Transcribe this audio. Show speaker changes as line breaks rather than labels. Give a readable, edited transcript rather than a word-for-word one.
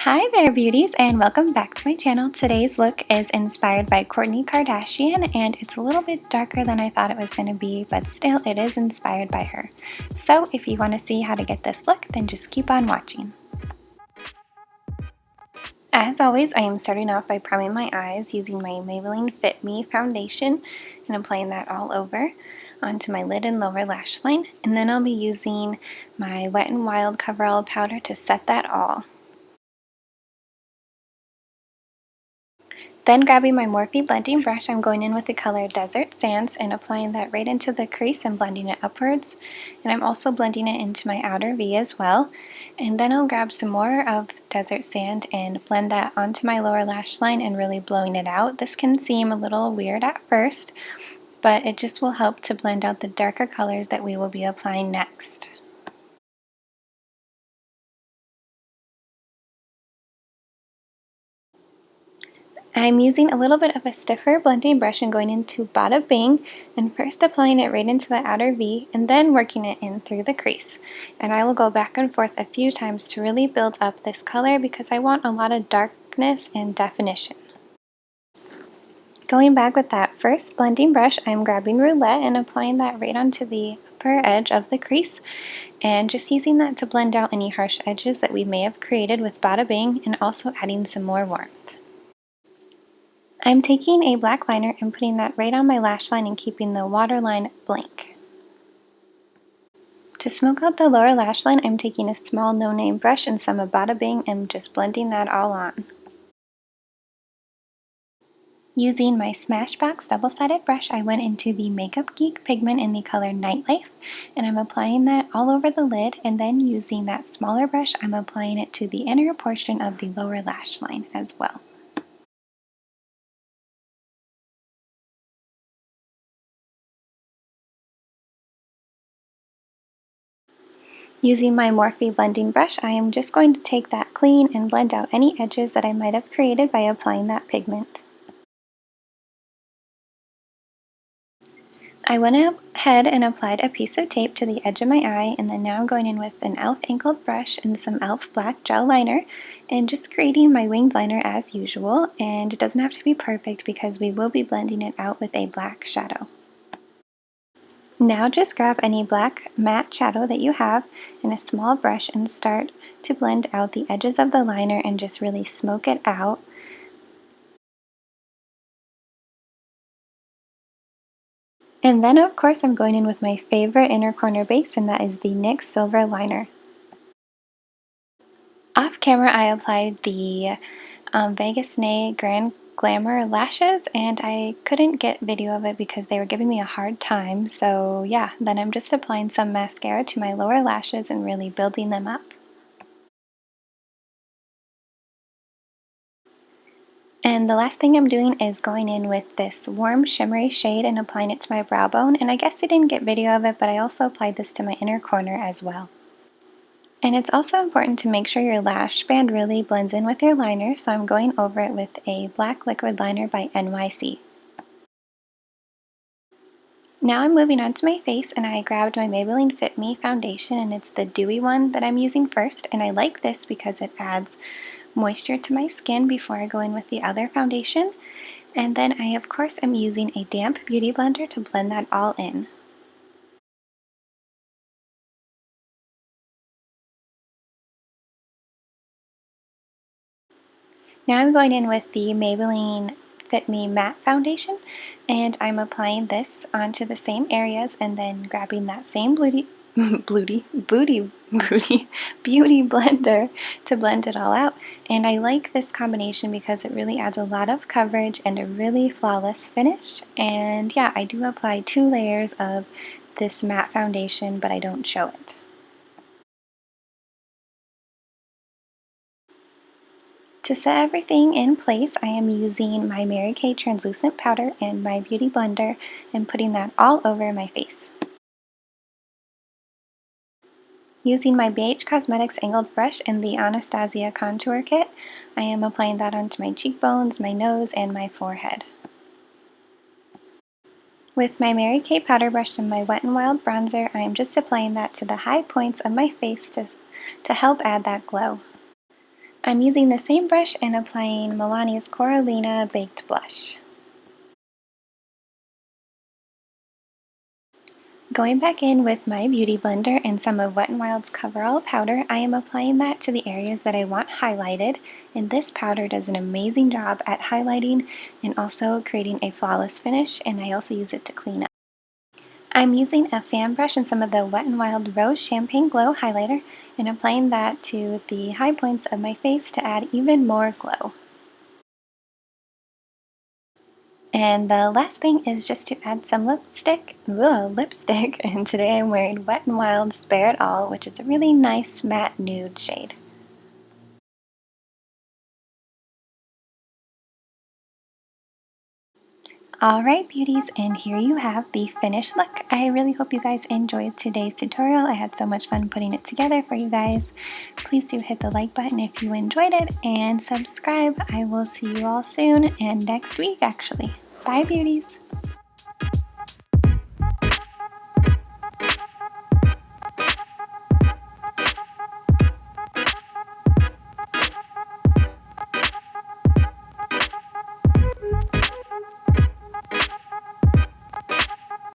Hi there beauties and welcome back to my channel. Today's look is inspired by Kourtney Kardashian and it's a little bit darker than I thought it was going to be, but still it is inspired by her. So if you want to see how to get this look, then just keep on watching. As always, I am starting off by priming my eyes using my Maybelline Fit Me foundation and applying that all over onto my lid and lower lash line. And then I'll be using my Wet n Wild Coverall Powder to set that all. Then grabbing my Morphe blending brush, I'm going in with the color Desert Sands and applying that right into the crease and blending it upwards. And I'm also blending it into my outer V as well. And then I'll grab some more of Desert Sand and blend that onto my lower lash line and really blowing it out. This can seem a little weird at first, but it just will help to blend out the darker colors that we will be applying next. I'm using a little bit of a stiffer blending brush and going into Bada Bing and first applying it right into the outer V and then working it in through the crease. And I will go back and forth a few times to really build up this color because I want a lot of darkness and definition. Going back with that first blending brush, I'm grabbing Roulette and applying that right onto the upper edge of the crease and just using that to blend out any harsh edges that we may have created with Bada Bing and also adding some more warmth. I'm taking a black liner and putting that right on my lash line and keeping the waterline blank. To smoke out the lower lash line, I'm taking a small no-name brush and some of Bada Bing and just blending that all on. Using my Smashbox double-sided brush, I went into the Makeup Geek pigment in the color Nightlife, and I'm applying that all over the lid, and then using that smaller brush, I'm applying it to the inner portion of the lower lash line as well. Using my Morphe blending brush, I am just going to take that clean and blend out any edges that I might have created by applying that pigment. I went ahead and applied a piece of tape to the edge of my eye, and then now I'm going in with an e.l.f. angled brush and some e.l.f. black gel liner and just creating my winged liner as usual, and it doesn't have to be perfect because we will be blending it out with a black shadow. Now just grab any black matte shadow that you have and a small brush and start to blend out the edges of the liner and just really smoke it out. And then of course I'm going in with my favorite inner corner base, and that is the NYX Silver Liner. Off camera I applied the Vegas Nay Grand Glamour lashes, and I couldn't get video of it because they were giving me a hard time, so yeah, then I'm just applying some mascara to my lower lashes and really building them up. And the last thing I'm doing is going in with this warm shimmery shade and applying it to my brow bone, and I guess I didn't get video of it, but I also applied this to my inner corner as well. And it's also important to make sure your lash band really blends in with your liner, so I'm going over it with a black liquid liner by NYC. Now I'm moving on to my face, and I grabbed my Maybelline Fit Me foundation, and it's the dewy one that I'm using first, and I like this because it adds moisture to my skin before I go in with the other foundation. And then I of course am using a damp beauty blender to blend that all in. Now I'm going in with the Maybelline Fit Me Matte Foundation, and I'm applying this onto the same areas and then grabbing that same beauty blender to blend it all out. And I like this combination because it really adds a lot of coverage and a really flawless finish. And yeah, I do apply 2 layers of this matte foundation, but I don't show it. To set everything in place, I am using my Mary Kay translucent powder and my beauty blender and putting that all over my face. Using my BH Cosmetics angled brush and the Anastasia Contour Kit, I am applying that onto my cheekbones, my nose, and my forehead. With my Mary Kay powder brush and my Wet n Wild bronzer, I am just applying that to the high points of my face to help add that glow. I'm using the same brush and applying Milani's Coralina Baked Blush. Going back in with my Beauty Blender and some of Wet n Wild's Coverall Powder, I am applying that to the areas that I want highlighted, and this powder does an amazing job at highlighting and also creating a flawless finish, and I also use it to clean up. I'm using a fan brush and some of the Wet n Wild Rose Champagne Glow highlighter and applying that to the high points of my face to add even more glow. And the last thing is just to add some lipstick, and today I'm wearing Wet n Wild Spare It All, which is a really nice matte nude shade. Alright beauties, and here you have the finished look. I really hope you guys enjoyed today's tutorial. I had so much fun putting it together for you guys. Please do hit the like button if you enjoyed it, and subscribe. I will see you all soon, and next week actually. Bye beauties!